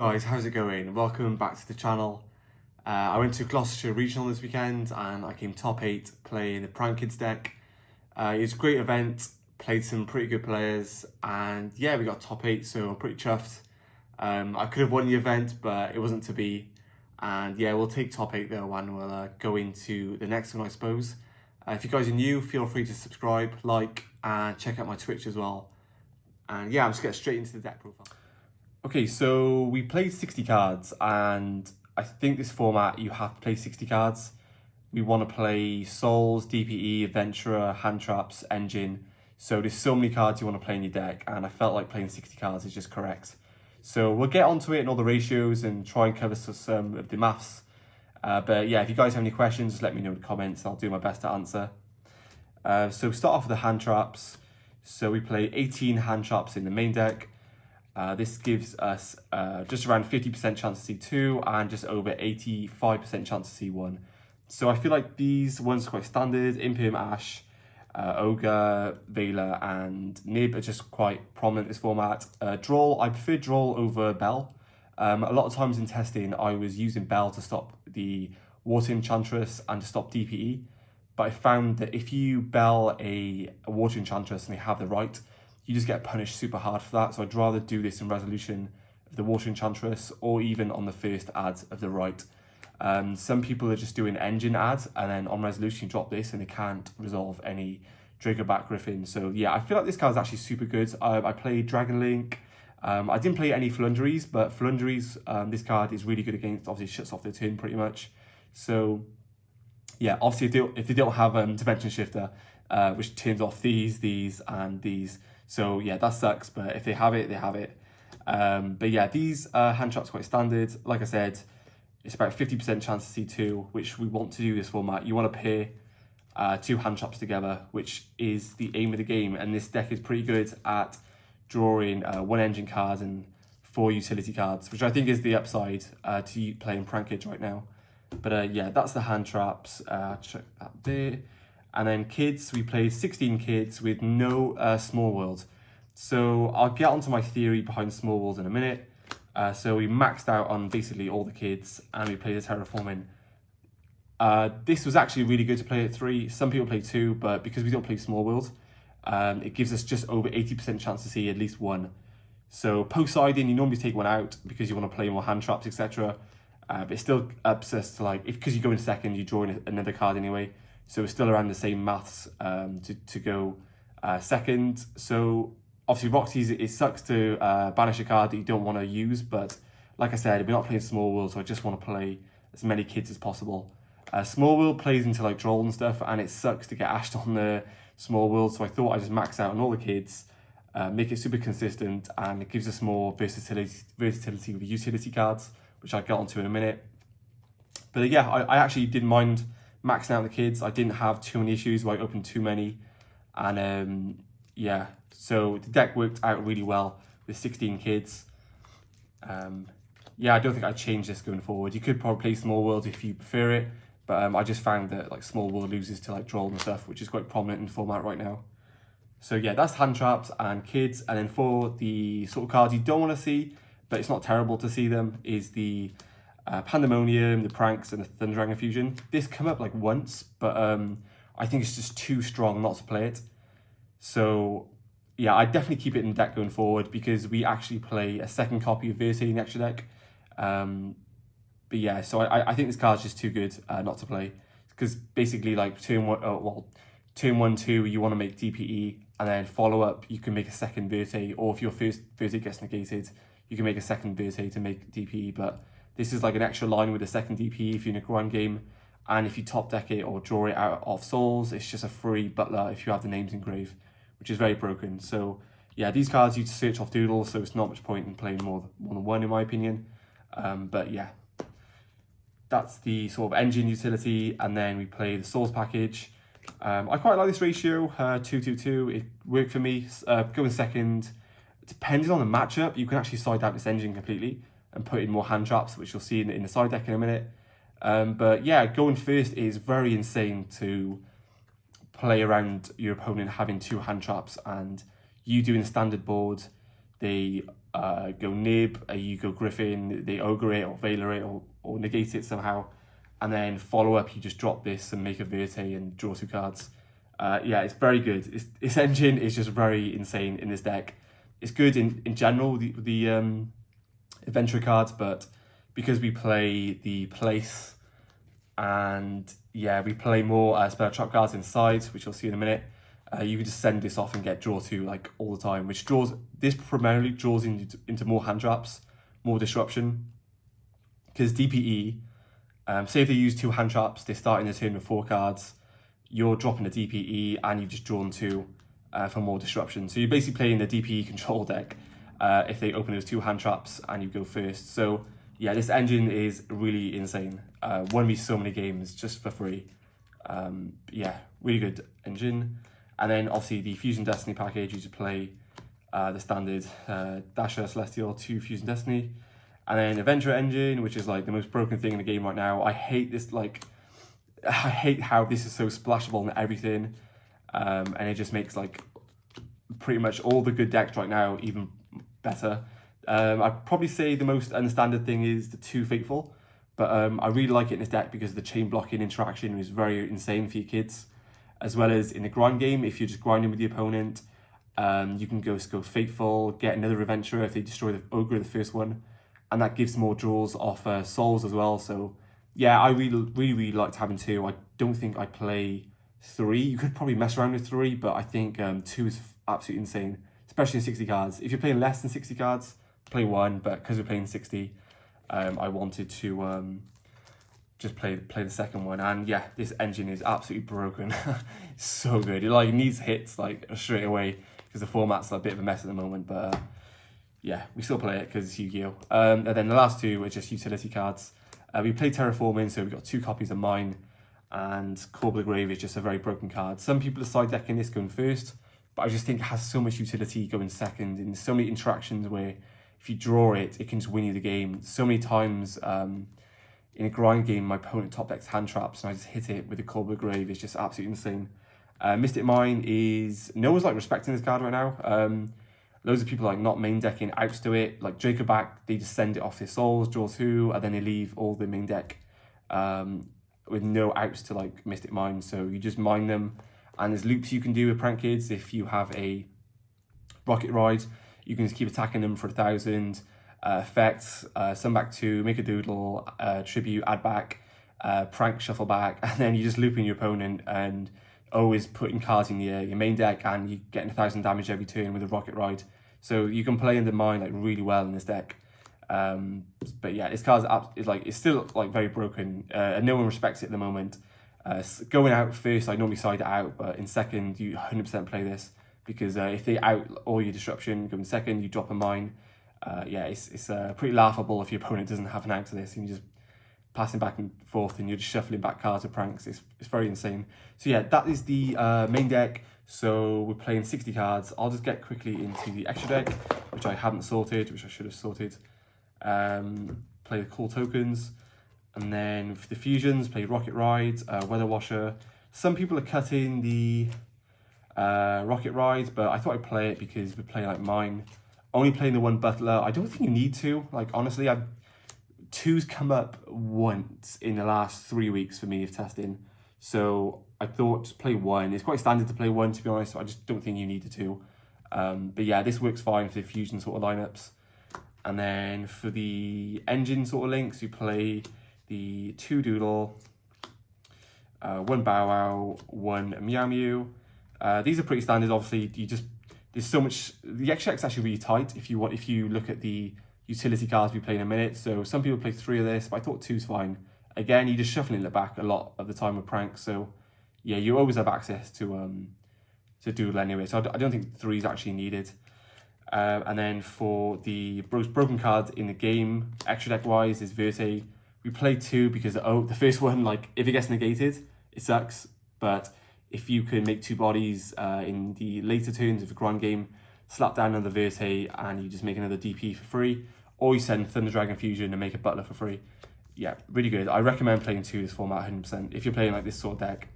Guys, how's it going? Welcome back to the channel. I went to Gloucestershire Regional this weekend and I came top 8 playing the Prank Kids deck. It was a great event, played some pretty good players, and yeah, we got top 8, so I'm pretty chuffed. I could have won the event, but it wasn't to be. And yeah, we'll take top 8 though, and we'll go into the next one, I suppose. If you guys are new, feel free to subscribe, like, and check out my Twitch as well. And yeah, I'm just getting straight into the deck profile. Okay, so we played 60 cards, and I think this format you have to play 60 cards. We want to play Souls, DPE, Adventurer, Hand Traps, Engine. So there's so many cards you want to play in your deck, and I felt like playing 60 cards is just correct. So we'll get onto it and all the ratios and try and cover some of the maths. But yeah, if you guys have any questions, just let me know in the comments. I'll do my best to answer. So start off with the Hand Traps. So we play 18 Hand Traps in the main deck. This gives us just around 50% chance to see 2 and just over 85% chance to see 1. So I feel like these ones are quite standard. Imperm, Ash, Ogre, Veiler and Nib are just quite prominent in this format. Droll, I prefer Droll over Bell. A lot of times in testing I was using Bell to stop the Water Enchantress and to stop DPE. But I found that if you Bell a Water Enchantress and they have the right, you just get punished super hard for that. So I'd rather do this in resolution of the Water Enchantress or even on the first ad of the right. Some people are just doing engine ads and then on resolution you drop this and they can't resolve any Dracoback Griffin. So yeah, I feel like this card is actually super good. I played Dragon Link. I didn't play any Flunderies, but Flunderies, this card is really good against, obviously shuts off their turn pretty much. So yeah, obviously if they don't have Dimension Shifter, which turns off these and these. So yeah, that sucks, but if they have it, they have it. But yeah, these hand traps are quite standard. Like I said, it's about 50% chance to see 2, which we want to do this format. You want to pair 2 hand traps together, which is the aim of the game. And this deck is pretty good at drawing 1 engine card and 4 utility cards, which I think is the upside to playing Prank Kids right now. But yeah, that's the hand traps. Check that there. And then kids, we played 16 kids with no Small World. So I'll get onto my theory behind Small Worlds in a minute. So we maxed out on basically all the kids and we played a Terraforming. This was actually really good to play at 3. Some people play 2, but because we don't play Small World, it gives us just over 80% chance to see at least 1. So post-siding, you normally take 1 out because you want to play more hand traps, etc. But it still ups us to like, because you go in second, you draw in another card anyway. So it's still around the same maths to go second. So obviously Roxy's, it sucks to banish a card that you don't want to use, but like I said, we're not playing Small World, so I just want to play as many kids as possible. Small World plays into like Droll and stuff, and it sucks to get ashed on the Small World, so I thought I'd just max out on all the kids, make it super consistent, and it gives us more versatility with utility cards, which I'll get onto in a minute. But yeah, I actually didn't mind maxing out the kids. I didn't have too many issues where I opened too many. And yeah, so the deck worked out really well with 16 kids. Yeah, I don't think I'd change this going forward. You could probably play Small World if you prefer it, but I just found that like Small World loses to like Droll and stuff, which is quite prominent in the format right now. So yeah, that's hand traps and kids. And then for the sort of cards you don't want to see, but it's not terrible to see them, is the Pandemonium, the Pranks, and the Thunder Dragon Fusion. This come up like once, but I think it's just too strong not to play it. So yeah, I definitely keep it in the deck going forward because we actually play a second copy of Versailles in the extra deck. But yeah, so I think this card's just too good not to play, because basically like turn 1, 2, you want to make DPE, and then follow up, you can make a second Versailles, or if your first Versailles gets negated, you can make a second Versailles to make DPE, but this is like an extra line with a second DPE if you're in a grind game, and if you top deck it or draw it out of Souls, it's just a free Butler if you have the names engraved, which is very broken. So yeah, these cards you search off Doodle, so it's not much point in playing more than 1 in my opinion. But yeah, that's the sort of engine utility, and then we play the Souls package. I quite like this ratio, 2-2-2. It worked for me. Going second, depending on the matchup, you can actually side out this engine completely and put in more hand traps, which you'll see in the side deck in a minute. But yeah, going first is very insane to play around your opponent having 2 hand traps and you doing the standard board. They go Nib, you go Griffin, they ogre it or Veiler it or negate it somehow, and then follow up, you just drop this and make a Verte and draw 2 cards. Yeah, it's very good. This engine is just very insane in this deck. It's good in general, the adventure cards, but because we play the place and yeah, we play more spell trap cards inside, which you'll see in a minute, you can just send this off and get draw 2 like all the time, which this primarily draws into more hand traps, more disruption. Because DPE, say if they use 2 hand traps, they start in the turn with 4 cards, you're dropping a DPE and you've just drawn 2 for more disruption. So you're basically playing the DPE control deck if they open those 2 hand traps and you go first. So yeah, this engine is really insane. Won me so many games just for free. Yeah, really good engine. And then obviously the Fusion Destiny package, you just play the standard Dasher, Celestial, 2 Fusion Destiny. And then Adventure Engine, which is like the most broken thing in the game right now. I hate this, like, I hate how this is so splashable and everything. And it just makes like pretty much all the good decks right now even better. I'd probably say the most understanded thing is the 2 Fateful. But I really like it in this deck because the chain blocking interaction is very insane for your kids. As well as in the grind game, if you're just grinding with the opponent, you can go Fateful, get another Adventurer if they destroy the Ogre, the first one. And that gives more draws off souls as well. So yeah, I really liked having 2. I don't think I play 3. You could probably mess around with 3, but I think 2 is absolutely insane, especially in 60 cards. If you're playing less than 60 cards, play 1, but because we're playing 60, I wanted to just play the second one. And yeah, this engine is absolutely broken. It's so good. It like needs hits like straight away because the format's like a bit of a mess at the moment, but yeah, we still play it because it's Yu-Gi-Oh! And then the last 2 are just utility cards. We play Terraforming, so we've got 2 copies of mine, and Call of the Grave is just a very broken card. Some people are side decking this going first, but I just think it has so much utility going second, and so many interactions where if you draw it, it can just win you the game. So many times in a grind game, my opponent top decks hand traps, and I just hit it with the Call of the Grave. It's just absolutely insane. Mystic Mine is, no one's like respecting this card right now. Loads of people like not main decking outs to it. Like Jacob back, they just send it off their souls, draw 2, and then they leave all the main deck with no outs to like Mystic Mine. So you just mine them, and there's loops you can do with Prank Kids. If you have a Rocket Ride, you can just keep attacking them for 1,000. Effects, send back 2, make a doodle, tribute, add back, prank, shuffle back, and then you're just looping your opponent and always putting cards in your main deck, and you're getting 1,000 damage every turn with a Rocket Ride. So you can play under mine like really well in this deck. But yeah, this card it's still like very broken, and no one respects it at the moment. Going out first, I normally side it out, but in second, you 100% play this because if they out all your disruption, go in second, you drop a mine. Yeah, it's pretty laughable if your opponent doesn't have an out to this and you just passing back and forth and you're just shuffling back cards of pranks. It's very insane. So yeah, that is the main deck. So we're playing 60 cards. I'll just get quickly into the extra deck, which I haven't sorted, which I should have sorted. Play the cool tokens. And then for the fusions, play Rocket Ride, Weather Washer. Some people are cutting the Rocket Ride, but I thought I'd play it because we're playing like mine. Only playing the 1 Butler. I don't think you need to. Like, honestly, 2's come up once in the last 3 weeks for me of testing. So I thought just play 1. It's quite standard to play 1, to be honest. So I just don't think you need the 2. But yeah, this works fine for the fusion sort of lineups. And then for the engine sort of links, you play the 2 Doodle, 1 Bow Wow, 1 Meow Mew. These are pretty standard. Obviously, there's so much. The extra deck's actually really tight if you look at the utility cards we play in a minute. So some people play 3 of this, but I thought 2's fine. Again, you're just shuffling it back a lot of the time with pranks. So yeah, you always have access to Doodle anyway. So I don't think 3's actually needed. And then for the broken card in the game, extra deck wise, is Verte. We play 2 because the first one, like if it gets negated, it sucks. But if you can make 2 bodies in the later turns of the grind game, slap down another Verte and you just make another DP for free, or you send Thunder Dragon Fusion and make a Butler for free. Yeah, really good. I recommend playing 2 this format 100%. If you're playing like this sort of deck,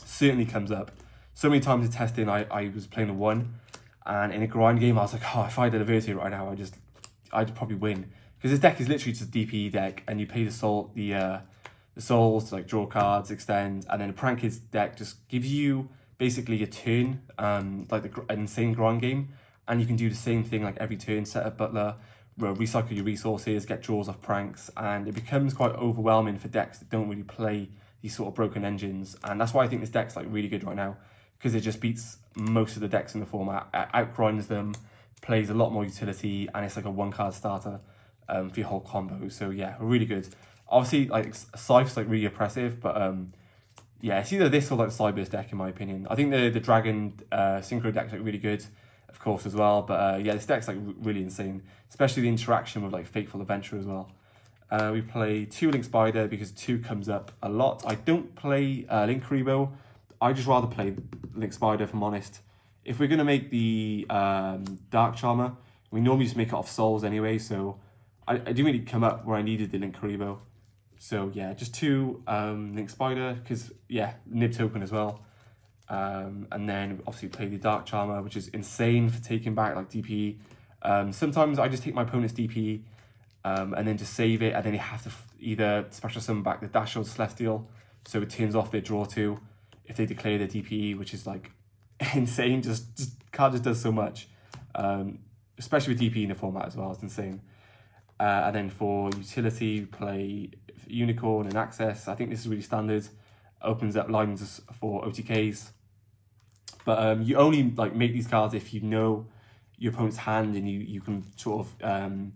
certainly comes up. So many times in testing, I was playing the 1 And in a grind game, I was like, oh, if I did a Verte right now, I'd probably win. Because this deck is literally just a DPE deck, and you play the souls to like draw cards, extend, and then a Prank Kids deck just gives you basically a turn, like an insane grind game, and you can do the same thing like every turn, set up Butler, recycle your resources, get draws off pranks, and it becomes quite overwhelming for decks that don't really play these sort of broken engines. And that's why I think this deck's like really good right now, because it just beats most of the decks in the format, outgrinds them, plays a lot more utility, and it's like a 1-card starter for your whole combo. So yeah, really good. Obviously, like Scythe's like really oppressive, but yeah, it's either this or like the Cyber's deck in my opinion. I think the Dragon Synchro deck's like really good, of course, as well. But yeah, this deck's like really insane, especially the interaction with like Fateful Adventure as well. We play 2 Link Spider because 2 comes up a lot. I don't play Link Karuuda. I just rather play Link Spider, if I'm honest. If we're going to make the Dark Charmer, we normally just make it off souls anyway, so I didn't really come up where I needed the Link Karuuda. So yeah, just 2 Link Spider, because yeah, Nib Token as well. And then obviously play the Dark Charmer, which is insane for taking back like DPE. Sometimes I just take my opponent's DPE and then just save it, and then you have to either special summon back the Dash or the Celestial, so it turns off their draw 2 if they declare their DPE, which is like insane. Card just does so much, especially with DPE in the format as well. It's insane. And then for utility, play Unicorn and Access. I think this is really standard. Opens up lines for OTKs. But you only like make these cards if you know your opponent's hand, and you can sort of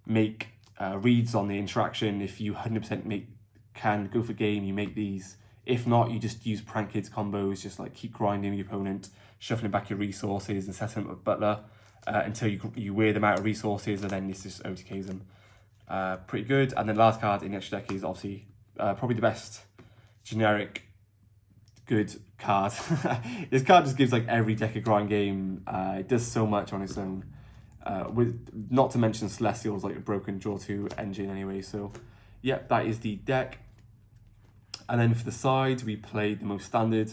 make reads on the interaction. If you 100% can go for game, you make these. If not, you just use Prank Kids combos, just like keep grinding your opponent, shuffling back your resources and setting up with Butler until you wear them out of resources, and then this just OTKs them. Pretty good. And then last card in the extra deck is obviously probably the best generic good card. This card just gives like every deck a grind game. It does so much on its own. With not to mention Celestial's like a broken draw 2 engine anyway. So yeah, that is the deck. And then for the side, we played the most standard.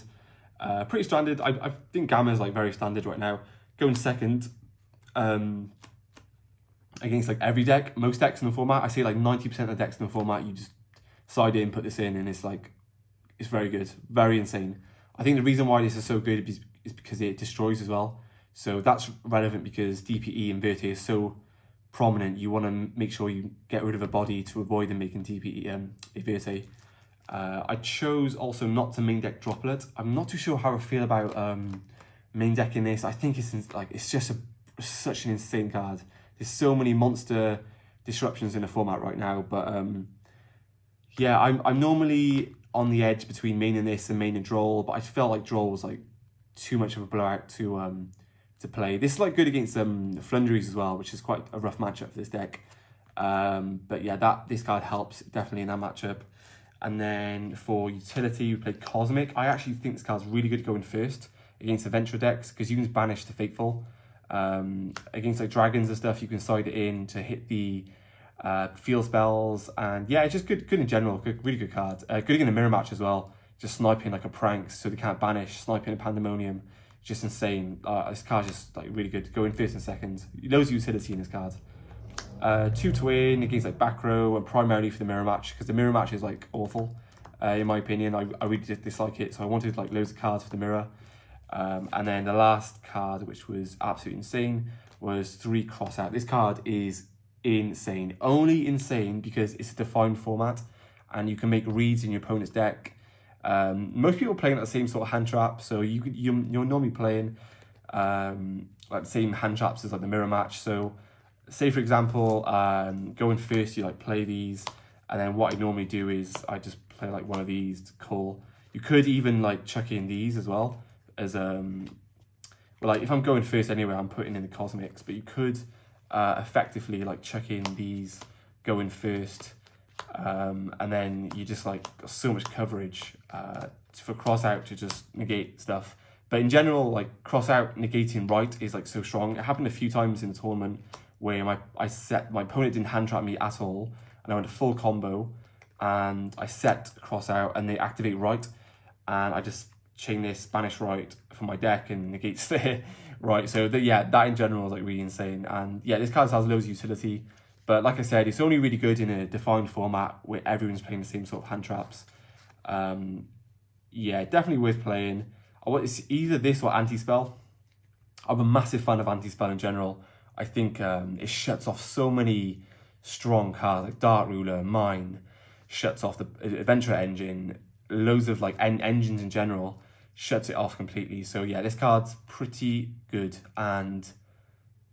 Pretty standard. I think Gamma is like very standard right now. Going second against like every deck, most decks in the format. I say like 90% of the decks in the format, you just side in, put this in, and it's like, it's very good, very insane. I think the reason why this is so good is because it destroys as well. So that's relevant because DPE and Verte is so prominent. You want to make sure you get rid of a body to avoid them making DPE a Verte. I chose also not to main deck Droplet. I'm not too sure how I feel about main decking this. I think it's just such an insane card. There's so many monster disruptions in the format right now, but yeah, I'm normally on the edge between main and this and main and Droll, but I felt like Droll was like too much of a blowout to play. This is like good against Flunderies as well, which is quite a rough matchup for this deck. But yeah, this card helps definitely in that matchup. And then for utility, we played Cosmic. I actually think this card's really good going first against Adventure decks, because you can banish the Fateful. Against like dragons and stuff, you can side it in to hit the field spells, and yeah, it's just good in general. Really good card. Good in a mirror match as well, just sniping like a prank so they can't banish, sniping a Pandemonium, just insane. This card's just like really good going first and second. Loads of utility in this card. 2 to win against like back row, and primarily for the mirror match, because the mirror match is like awful in my opinion. I really dislike it, so I wanted like loads of cards for the mirror. And then the last card, which was absolutely insane, was 3 Crossout. This card is insane. Only insane because it's a defined format, and you can make reads in your opponent's deck. Most people are playing at the same sort of hand trap, so you're normally playing like the same hand traps as like the mirror match. So say for example, going first, you like play these, and then what I normally do is I just play like one of these to call. You could even like chuck in these as well as well, like if I'm going first anyway, I'm putting in the Cosmics, but you could effectively like chuck in these going first, and then you just like got so much coverage for Crossout to just negate stuff. But in general, like Crossout negating right is like so strong. It happened a few times in the tournament where my opponent didn't hand trap me at all, and I went a full combo, and I set Crossout, and they activate right, and I just chain this Spanish right from my deck and negates their Right, so yeah, that in general is like really insane. And yeah, this card has loads of utility. But like I said, it's only really good in a defined format where everyone's playing the same sort of hand traps. Yeah, definitely worth playing. It's either this or Anti-Spell. I'm a massive fan of Anti-Spell in general. I think it shuts off so many strong cards, like Dart Ruler, Mine, shuts off the Adventure Engine, loads of like engines in general, shuts it off completely. So yeah, this card's pretty good. And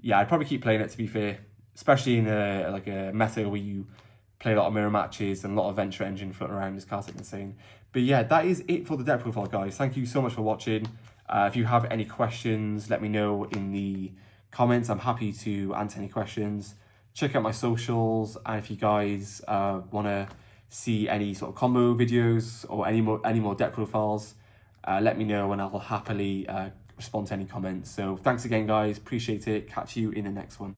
yeah, I'd probably keep playing it, to be fair, especially in a meta where you play a lot of mirror matches and a lot of Venture Engine floating around. This card's like insane. But yeah, that is it for the deck profile, guys. Thank you so much for watching. If you have any questions, let me know in the comments. I'm happy to answer any questions. Check out my socials, and if you guys want to see any sort of combo videos or any more deck profiles, let me know and I will happily respond to any comments. So thanks again, guys. Appreciate it. Catch you in the next one.